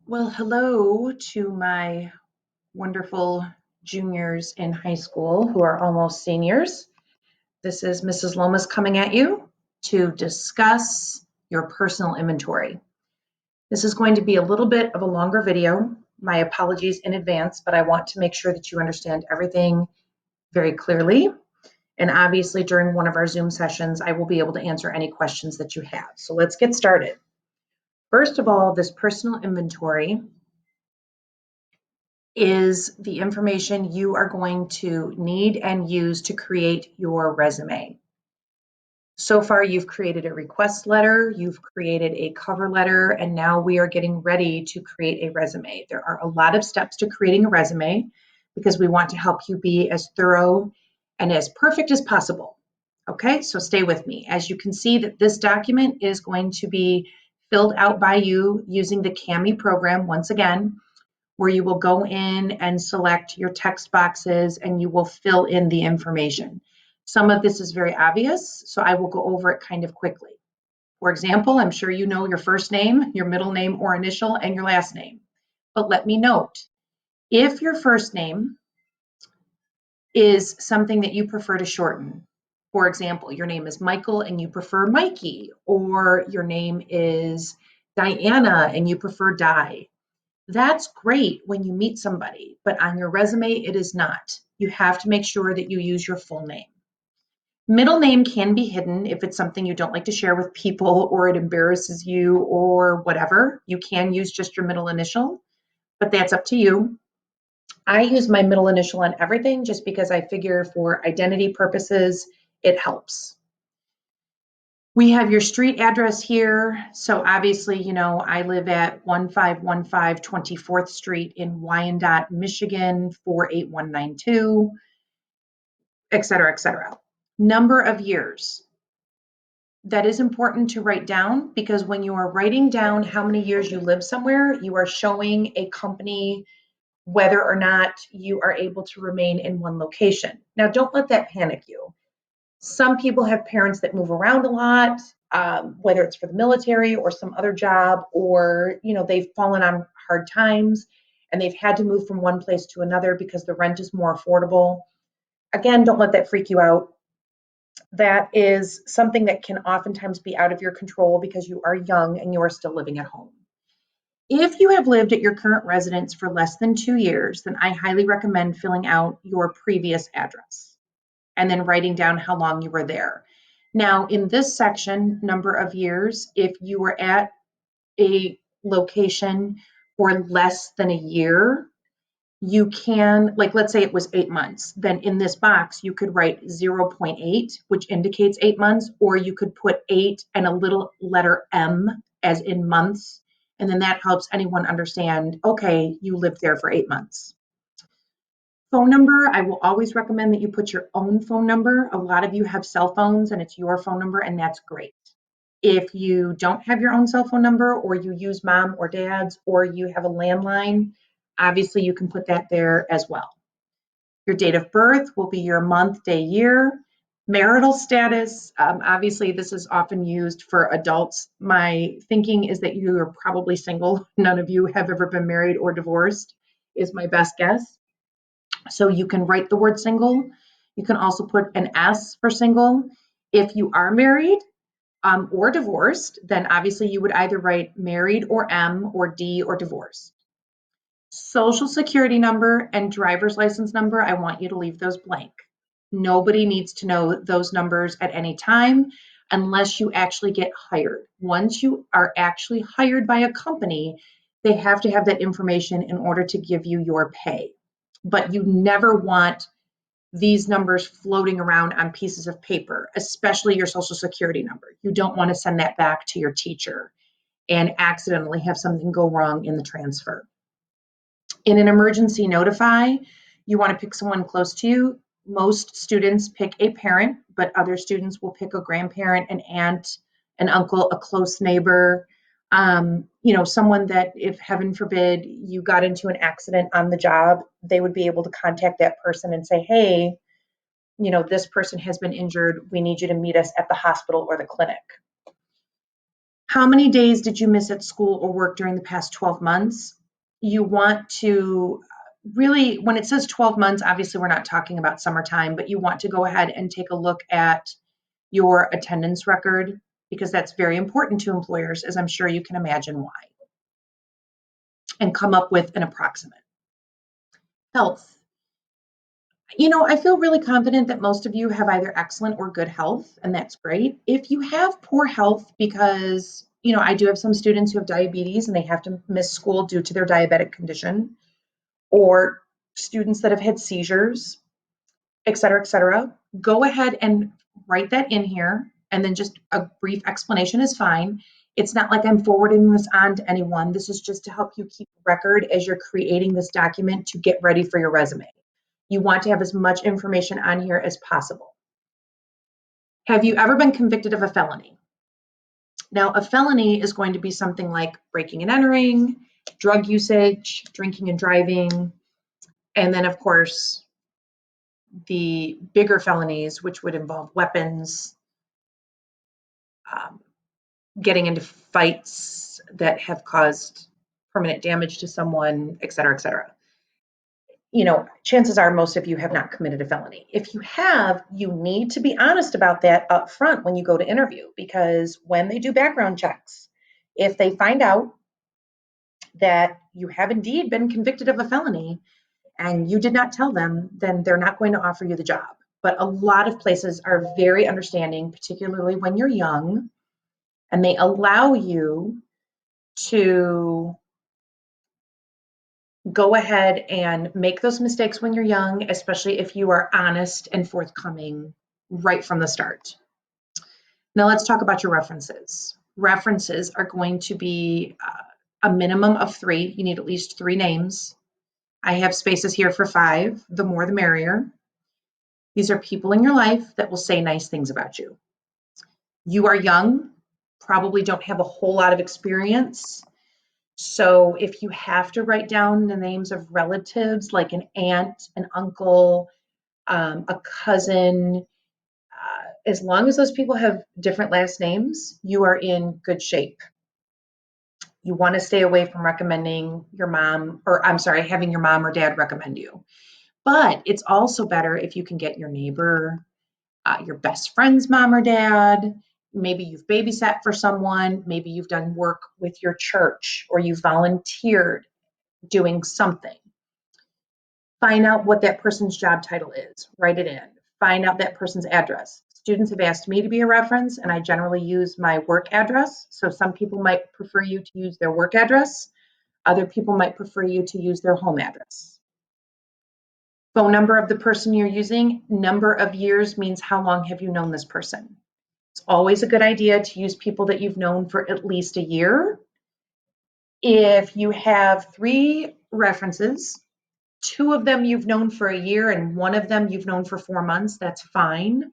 Well, hello to my wonderful juniors in high school who are almost seniors. This is Mrs. Lomas coming at you to discuss your personal inventory. This is going to be a little bit of a longer video. My apologies in advance, but I want to make sure that you understand everything very clearly. And obviously, during one of our Zoom sessions, I will be able to answer any questions that you have. So let's get started. First of all, this personal inventory is the information you are going to need and use to create your resume. So far, you've created a request letter, you've created a cover letter, and now we are getting ready to create a resume. There are a lot of steps to creating a resume because we want to help you be as thorough and as perfect as possible. Okay, so stay with me. As you can see that this document is going to be filled out by you using the Cami program once again, where you will go in and select your text boxes and you will fill in the information. Some of this is very obvious, so I will go over it kind of quickly. For example, I'm sure you know your first name, your middle name or initial, and your last name. But let me note, if your first name is something that you prefer to shorten, for example, your name is Michael and you prefer Mikey, or your name is Diana and you prefer Di, that's great when you meet somebody, but on your resume, it is not. You have to make sure that you use your full name. Middle name can be hidden if it's something you don't like to share with people or it embarrasses you or whatever. You can use just your middle initial, but that's up to you. I use my middle initial on everything just because I figure for identity purposes, it helps. We have your street address here. So obviously, I live at 1515 24th Street in Wyandotte, Michigan, 48192, et cetera, et cetera. Number of years. That is important to write down because when you are writing down how many years you live somewhere, you are showing a company whether or not you are able to remain in one location. Now, don't let that panic you. Some people have parents that move around a lot, whether it's for the military or some other job, or they've fallen on hard times and they've had to move from one place to another because the rent is more affordable. Again, don't let that freak you out. That is something that can oftentimes be out of your control because you are young and you are still living at home. If you have lived at your current residence for less than 2 years, then I highly recommend filling out your previous address and then writing down how long you were there. Now, in this section, number of years, if you were at a location for less than a year, you can, like, let's say it was 8 months, then in this box, you could write 0.8, which indicates 8 months, or you could put 8 and a little letter M as in months. And then that helps anyone understand, okay, you lived there for 8 months. Phone number, I will always recommend that you put your own phone number. A lot of you have cell phones and it's your phone number, and that's great. If you don't have your own cell phone number, or you use mom or dad's, or you have a landline, obviously you can put that there as well. Your date of birth will be your month, day, year. Marital status, obviously this is often used for adults. My thinking is that you are probably single. None of you have ever been married or divorced, is my best guess. So you can write the word single. You can also put an S for single. If you are married or divorced, then obviously you would either write married or M, or D, or divorced. Social security number and driver's license number, I want you to leave those blank. Nobody needs to know those numbers at any time unless you actually get hired. Once you are actually hired by a company, they have to have that information in order to give you your pay. But you never want these numbers floating around on pieces of paper, especially your social security number. You don't want to send that back to your teacher and accidentally have something go wrong in the transfer. In an emergency notify, you want to pick someone close to you. Most students pick a parent, but other students will pick a grandparent, an aunt, an uncle, a close neighbor, someone that, if heaven forbid you got into an accident on the job, they would be able to contact that person and say, hey, this person has been injured. We need you to meet us at the hospital or the clinic. How many days did you miss at school or work during the past 12 months? You want to really, when it says 12 months, obviously we're not talking about summertime, but you want to go ahead and take a look at your attendance record because that's very important to employers, as I'm sure you can imagine why, and come up with an approximate. Health. I feel really confident that most of you have either excellent or good health, and that's great. If you have poor health because, I do have some students who have diabetes and they have to miss school due to their diabetic condition, or students that have had seizures, et cetera, go ahead and write that in here, and then just a brief explanation is fine. It's not like I'm forwarding this on to anyone. This is just to help you keep record as you're creating this document to get ready for your resume. You want to have as much information on here as possible. Have you ever been convicted of a felony? Now, a felony is going to be something like breaking and entering, drug usage, drinking and driving, and then, of course, the bigger felonies, which would involve weapons, getting into fights that have caused permanent damage to someone, et cetera, et cetera. Chances are most of you have not committed a felony. If you have, you need to be honest about that up front when you go to interview, because when they do background checks, if they find out that you have indeed been convicted of a felony and you did not tell them, then they're not going to offer you the job. But a lot of places are very understanding, particularly when you're young, and they allow you to go ahead and make those mistakes when you're young, especially if you are honest and forthcoming right from the start. Now let's talk about your references. References are going to be a minimum of 3. You need at least 3 names. I have spaces here for 5. The more the merrier. These are people in your life that will say nice things about you. You are young, probably don't have a whole lot of experience. So if you have to write down the names of relatives like an aunt, an uncle, a cousin, as long as those people have different last names, you are in good shape. You want to stay away from recommending your mom, or I'm sorry, having your mom or dad recommend you. But it's also better if you can get your neighbor, your best friend's mom or dad. Maybe you've babysat for someone. Maybe you've done work with your church, or you volunteered doing something. Find out what that person's job title is. Write it in. Find out that person's address. Students have asked me to be a reference, and I generally use my work address. So some people might prefer you to use their work address. Other people might prefer you to use their home address. Phone number of the person you're using. Number of years means how long have you known this person. It's always a good idea to use people that you've known for at least a year. If you have 3 references, 2 of them you've known for a year and 1 of them you've known for 4 months, that's fine.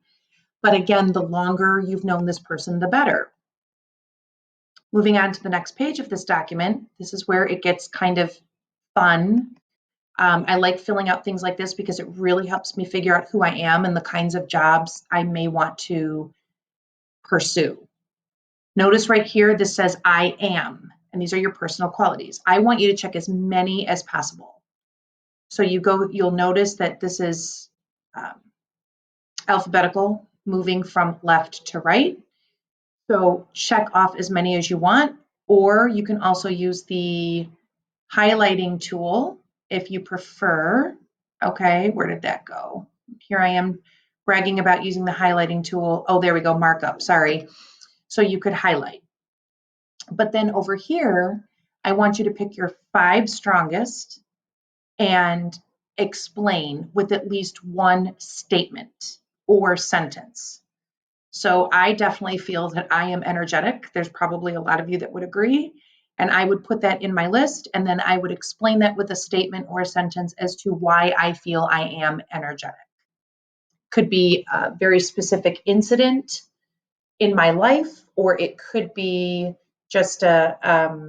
But again, the longer you've known this person, the better. Moving on to the next page of this document, this is where it gets kind of fun. I like filling out things like this because it really helps me figure out who I am and the kinds of jobs I may want to pursue. Notice right here, this says I am, and these are your personal qualities. I want you to check as many as possible. So you'll notice that this is alphabetical, moving from left to right. So check off as many as you want, or you can also use the highlighting tool if you prefer. Okay, where did that go? Here I am bragging about using the highlighting tool. Oh, there we go, markup, sorry. So you could highlight. But then over here, I want you to pick your 5 strongest and explain with at least 1 statement or sentence. So I definitely feel that I am energetic. There's probably a lot of you that would agree. And I would put that in my list, and then I would explain that with a statement or a sentence as to why I feel I am energetic. Could be a very specific incident in my life, or it could be just a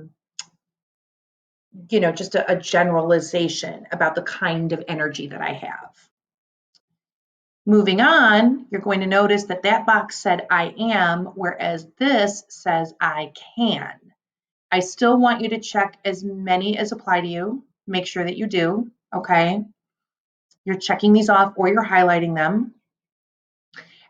generalization about the kind of energy that I have. Moving on, you're going to notice that that box said I am, whereas this says I can. I still want you to check as many as apply to you. Make sure that you do, okay? You're checking these off or you're highlighting them.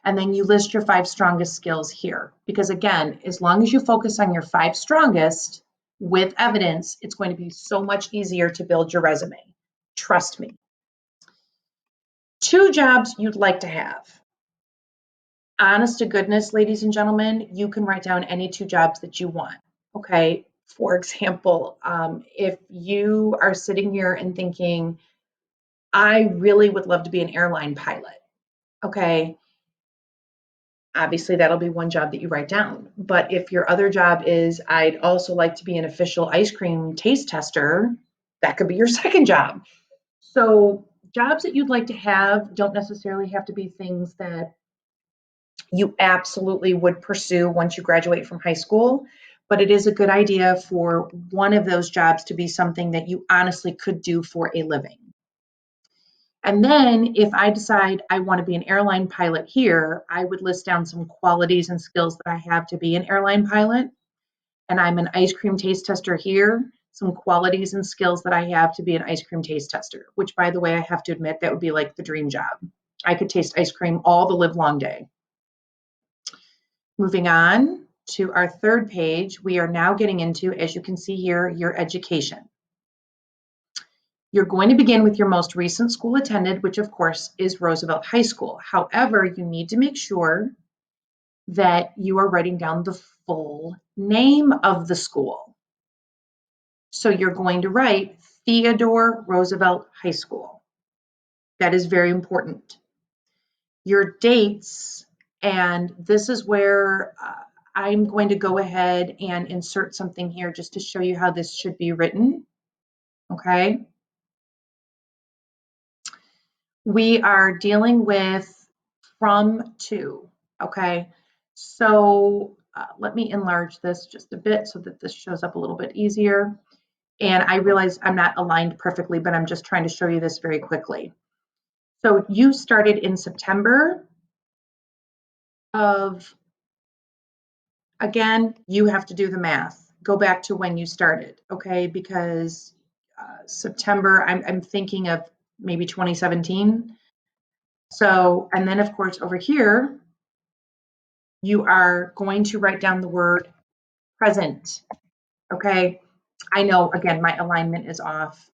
And then you list your 5 strongest skills here. Because again, as long as you focus on your 5 strongest with evidence, it's going to be so much easier to build your resume. Trust me. 2 jobs you'd like to have. Honest to goodness, ladies and gentlemen, you can write down any 2 jobs that you want. Okay. For example, if you are sitting here and thinking, I really would love to be an airline pilot. Okay. Obviously, that'll be one job that you write down. But if your other job is, I'd also like to be an official ice cream taste tester, that could be your second job. So, jobs that you'd like to have don't necessarily have to be things that you absolutely would pursue once you graduate from high school. But it is a good idea for one of those jobs to be something that you honestly could do for a living. And then if I decide I want to be an airline pilot here, I would list down some qualities and skills that I have to be an airline pilot. And I'm an ice cream taste tester here, some qualities and skills that I have to be an ice cream taste tester, which by the way, I have to admit that would be like the dream job. I could taste ice cream all the live long day. Moving on to our third page, we are now getting into, as you can see here, your education. You're going to begin with your most recent school attended, which of course is Roosevelt High School. However, you need to make sure that you are writing down the full name of the school. So you're going to write Theodore Roosevelt High School. That is very important. Your dates, and this is where I'm going to go ahead and insert something here just to show you how this should be written. Okay. We are dealing with from to, okay? So let me enlarge this just a bit so that this shows up a little bit easier. And I realize I'm not aligned perfectly, but I'm just trying to show you this very quickly. So you started in September of, again, you have to do the math. Go back to when you started, okay? Because September, I'm thinking of maybe 2017. So, and then of course over here, you are going to write down the word present, okay? I know, again, my alignment is off.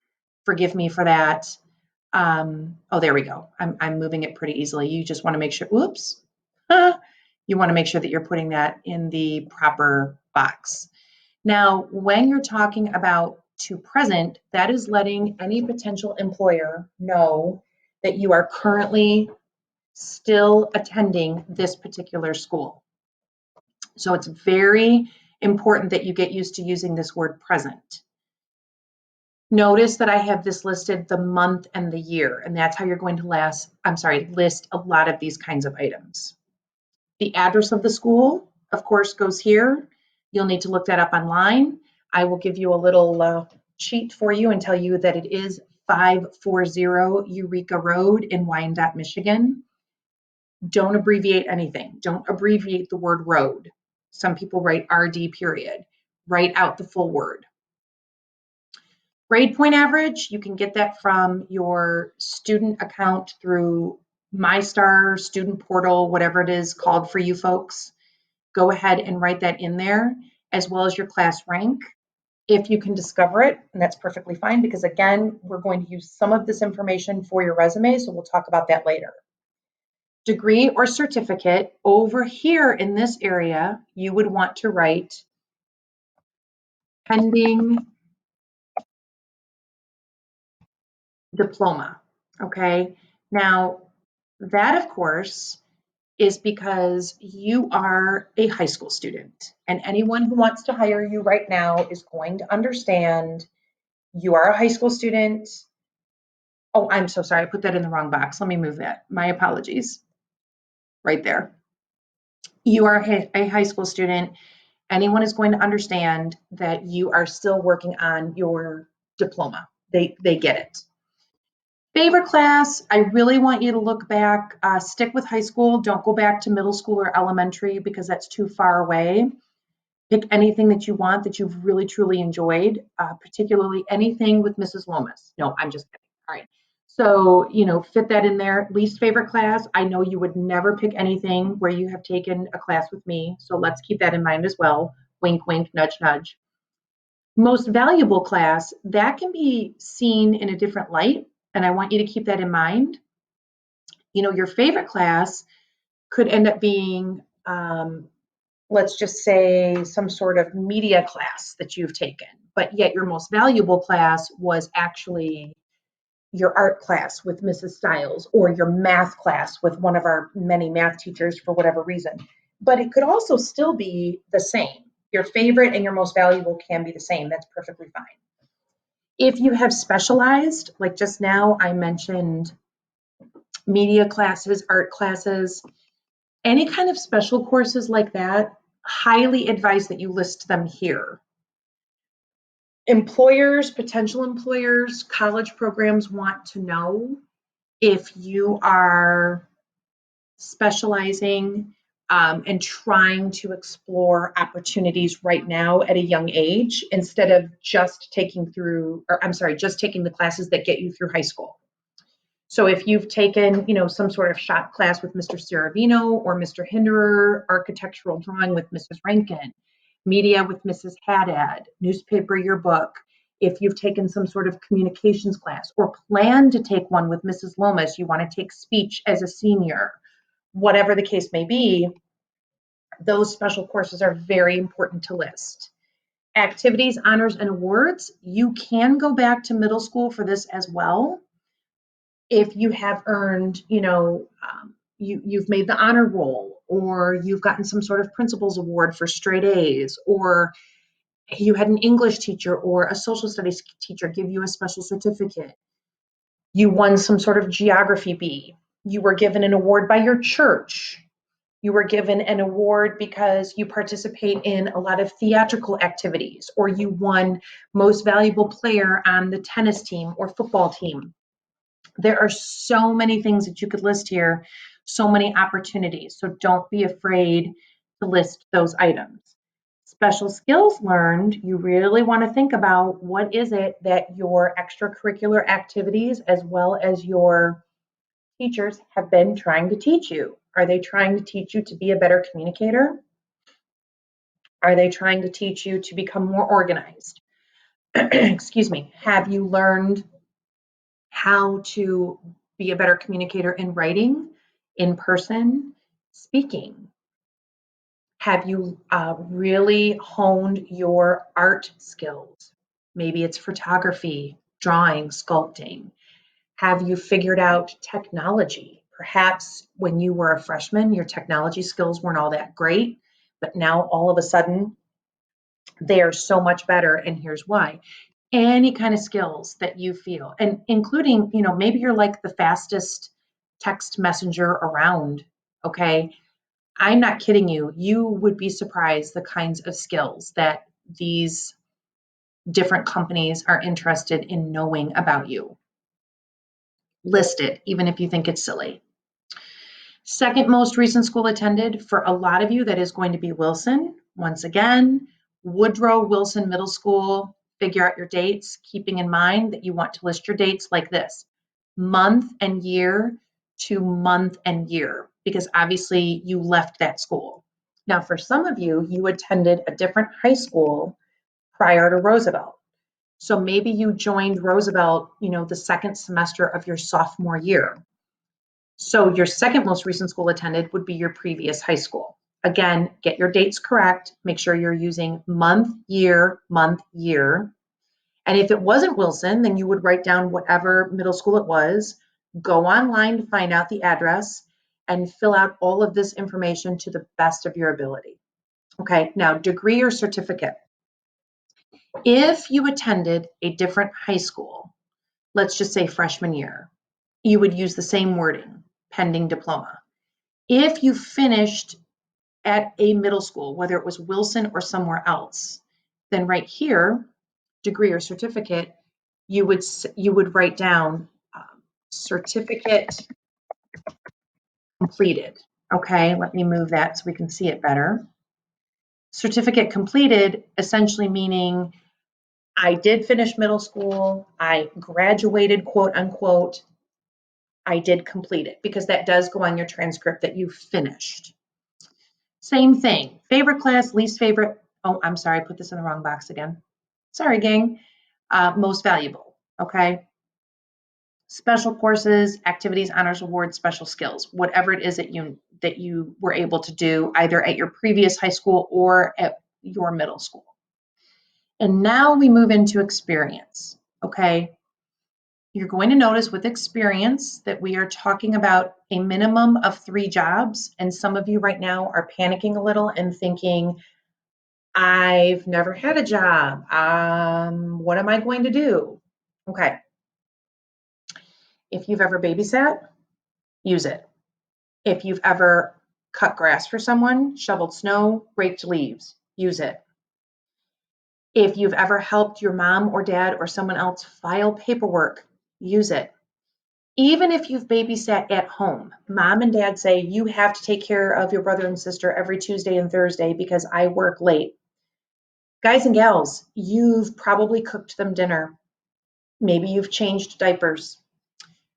Forgive me for that. Oh, there we go. I'm moving it pretty easily. You just want to make sure, whoops. You want to make sure that you're putting that in the proper box. Now, when you're talking about to present, that is letting any potential employer know that you are currently still attending this particular school. So it's very important that you get used to using this word present. Notice that I have this listed the month and the year, and that's how you're going to list a lot of these kinds of items. The address of the school, of course, goes here. You'll need to look that up online. I will give you a little cheat for you and tell you that it is 540 Eureka Road in Wyandotte, Michigan. Don't abbreviate anything. Don't abbreviate the word road. Some people write RD period. Write out the full word. Grade point average, you can get that from your student account through MyStar, Student Portal, whatever it is called for you folks. Go ahead and write that in there, as well as your class rank. If you can discover it, and that's perfectly fine, because again, we're going to use some of this information for your resume, so we'll talk about that later. Degree or certificate, over here in this area, you would want to write pending diploma, okay? Now, that of course is because you are a high school student, and anyone who wants to hire you right now is going to understand you are a high school student. Oh, I'm so sorry, I put that in the wrong box. Let me move that. My apologies. Right there. You are a high school student. Anyone is going to understand that you are still working on your diploma. They get it. Favorite class, I really want you to look back, stick with high school. Don't go back to middle school or elementary because that's too far away. Pick anything that you want that you've really truly enjoyed, particularly anything with Mrs. Lomas. No, I'm just kidding. All right. So, fit that in there. Least favorite class. I know you would never pick anything where you have taken a class with me. So let's keep that in mind as well. Wink, wink, nudge, nudge. Most valuable class, that can be seen in a different light. And I want you to keep that in mind. Your favorite class could end up being let's just say some sort of media class that you've taken, but yet your most valuable class was actually your art class with Mrs. Stiles or your math class with one of our many math teachers for whatever reason. But it could also still be the same. Your favorite and your most valuable can be the same. That's perfectly fine. If you have specialized, like just now I mentioned media classes, art classes, any kind of special courses like that, highly advise that you list them here. Employers, potential employers, college programs want to know if you are specializing and trying to explore opportunities right now at a young age instead of just taking the classes that get you through high school. So if you've taken, some sort of shop class with Mr. Saravino or Mr. Hinderer, architectural drawing with Mrs. Rankin, media with Mrs. Haddad, newspaper yearbook, if you've taken some sort of communications class or plan to take one with Mrs. Lomas, you want to take speech as a senior, whatever the case may be, those special courses are very important to list. Activities, honors, and awards, you can go back to middle school for this as well. If you have earned, you've made the honor roll, or you've gotten some sort of principal's award for straight A's, or you had an English teacher or a social studies teacher give you a special certificate. You won some sort of geography bee. You were given an award by your church. You were given an award because you participate in a lot of theatrical activities, or you won most valuable player on the tennis team or football team. There are so many things that you could list here, so many opportunities. So don't be afraid to list those items. Special skills learned, you really want to think about what is it that your extracurricular activities as well as your teachers have been trying to teach you. Are they trying to teach you to be a better communicator? Are they trying to teach you to become more organized? Excuse me. Have you learned how to be a better communicator in writing, in person, speaking? Have you really honed your art skills? Maybe it's photography, drawing, sculpting. Have you figured out technology? Perhaps when you were a freshman, your technology skills weren't all that great, but now all of a sudden they are so much better. And here's why. Any kind of skills that you feel, and including, maybe you're like the fastest text messenger around. Okay. I'm not kidding you. You would be surprised the kinds of skills that these different companies are interested in knowing about you. List it, even if you think it's silly. Second most recent school attended, for a lot of you, that is going to be Wilson. Once again, Woodrow Wilson Middle School. Figure out your dates, keeping in mind that you want to list your dates like this: month and year to month and year, because obviously you left that school. Now, for some of you, you attended a different high school prior to Roosevelt. So maybe you joined Roosevelt, the second semester of your sophomore year. So your second most recent school attended would be your previous high school. Again, get your dates correct. Make sure you're using month, year, month, year. And if it wasn't Wilson, then you would write down whatever middle school it was, go online to find out the address, and fill out all of this information to the best of your ability. Okay, now degree or certificate. If you attended a different high school, let's just say freshman year, you would use the same wording, pending diploma. If you finished at a middle school, whether it was Wilson or somewhere else, then right here, degree or certificate, you would write down certificate completed. Okay, let me move that so we can see it better. Certificate completed, essentially meaning I did finish middle school, I graduated, quote unquote, I did complete it, because that does go on your transcript that you finished. Same thing, favorite class, least favorite. Oh, I'm sorry, I put this in the wrong box again. Sorry, gang. Most valuable, okay? Special courses, activities, honors, awards, special skills, whatever it is that you were able to do either at your previous high school or at your middle school. And now we move into experience, okay? You're going to notice with experience that we are talking about a minimum of 3 jobs. And some of you right now are panicking a little and thinking, I've never had a job. What am I going to do? Okay. If you've ever babysat, use it. If you've ever cut grass for someone, shoveled snow, raked leaves, use it. If you've ever helped your mom or dad or someone else file paperwork, use it. Even if you've babysat at home, mom and dad say you have to take care of your brother and sister every Tuesday and Thursday because I work late. Guys and gals, you've probably cooked them dinner. Maybe you've changed diapers.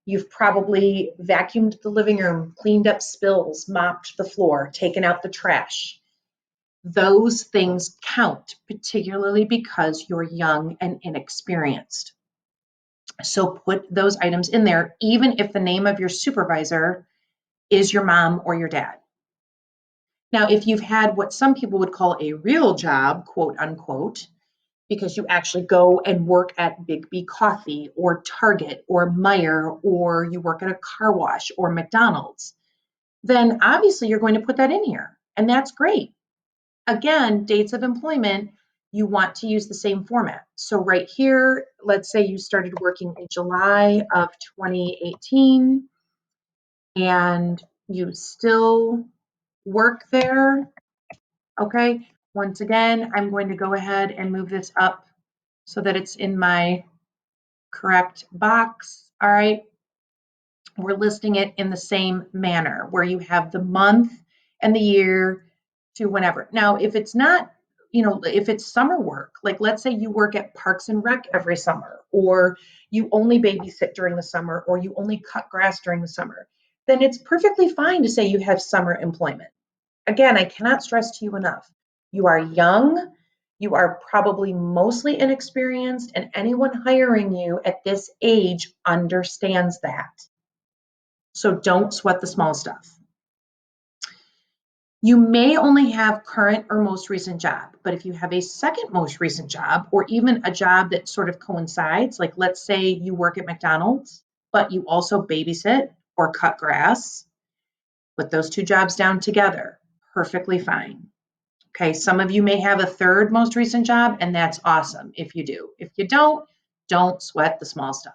You've probably vacuumed the living room, cleaned up spills, mopped the floor, taken out the trash. Those things count, particularly because you're young and inexperienced. So put those items in there, even if the name of your supervisor is your mom or your dad. Now, if you've had what some people would call a real job, quote unquote, because you actually go and work at Big B Coffee or Target or Meijer, or you work at a car wash or McDonald's, then obviously you're going to put that in here. And that's great. Again, dates of employment, you want to use the same format. So right here, let's say you started working in July of 2018 and you still work there. Okay, once again, I'm going to go ahead and move this up so that it's in my correct box. All right, we're listing it in the same manner where you have the month and the year to whenever. Now, if it's not, if it's summer work, like let's say you work at Parks and Rec every summer, or you only babysit during the summer, or you only cut grass during the summer, then it's perfectly fine to say you have summer employment. Again, I cannot stress to you enough. You are young, you are probably mostly inexperienced, and anyone hiring you at this age understands that. So don't sweat the small stuff. You may only have current or most recent job, but if you have a second most recent job, or even a job that sort of coincides, like let's say you work at McDonald's, but you also babysit or cut grass, put those 2 jobs down together, perfectly fine. Okay, some of you may have a third most recent job, and that's awesome if you do. If you don't sweat the small stuff.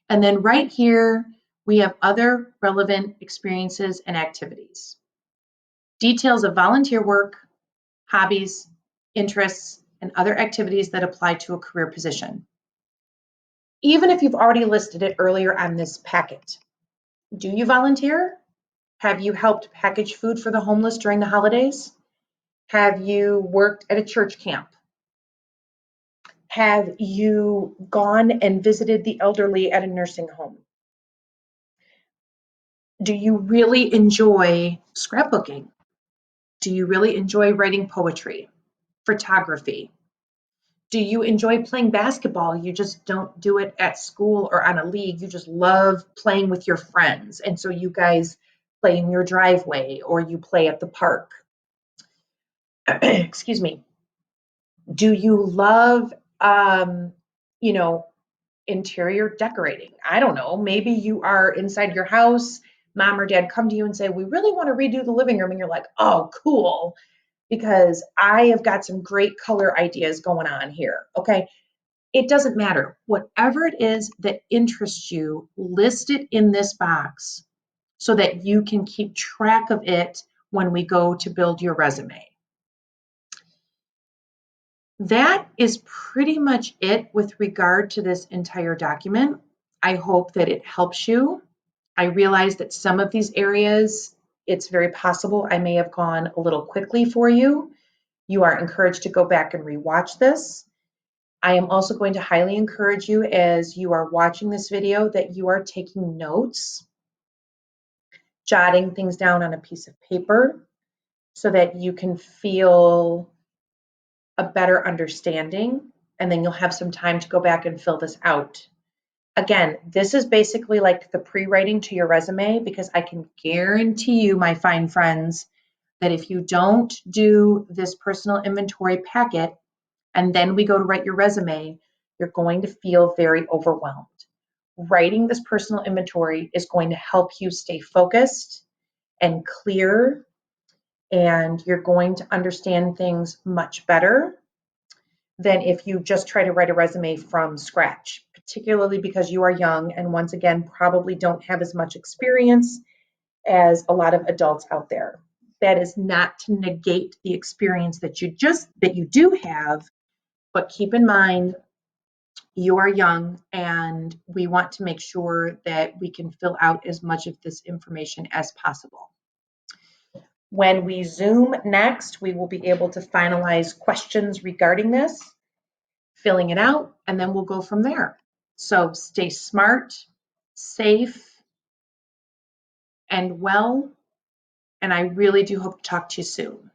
And then right here, we have other relevant experiences and activities. Details of volunteer work, hobbies, interests, and other activities that apply to a career position. Even if you've already listed it earlier on this packet, do you volunteer? Have you helped package food for the homeless during the holidays? Have you worked at a church camp? Have you gone and visited the elderly at a nursing home? Do you really enjoy scrapbooking? Do you really enjoy writing poetry, photography? Do you enjoy playing basketball? You just don't do it at school or on a league. You just love playing with your friends. And so you guys play in your driveway or you play at the park. Excuse me. Do you love, you know, interior decorating? I don't know. Maybe you are inside your house, mom or dad come to you and say, we really want to redo the living room. And you're like, oh, cool, because I have got some great color ideas going on here. Okay. It doesn't matter. Whatever it is that interests you, list it in this box so that you can keep track of it when we go to build your resume. That is pretty much it with regard to this entire document. I hope that it helps you. I realize that some of these areas, it's very possible I may have gone a little quickly for you. You are encouraged to go back and rewatch this. I am also going to highly encourage you as you are watching this video that you are taking notes, jotting things down on a piece of paper so that you can feel a better understanding, and then you'll have some time to go back and fill this out. Again, this is basically like the pre-writing to your resume, because I can guarantee you, my fine friends, that if you don't do this personal inventory packet and then we go to write your resume, you're going to feel very overwhelmed. Writing this personal inventory is going to help you stay focused and clear, and you're going to understand things much better than if you just try to write a resume from scratch, particularly because you are young and, once again, probably don't have as much experience as a lot of adults out there. That is not to negate the experience that you do have, but keep in mind you are young and we want to make sure that we can fill out as much of this information as possible. When we Zoom next, we will be able to finalize questions regarding this, filling it out, and then we'll go from there. So stay smart, safe, and well, and I really do hope to talk to you soon.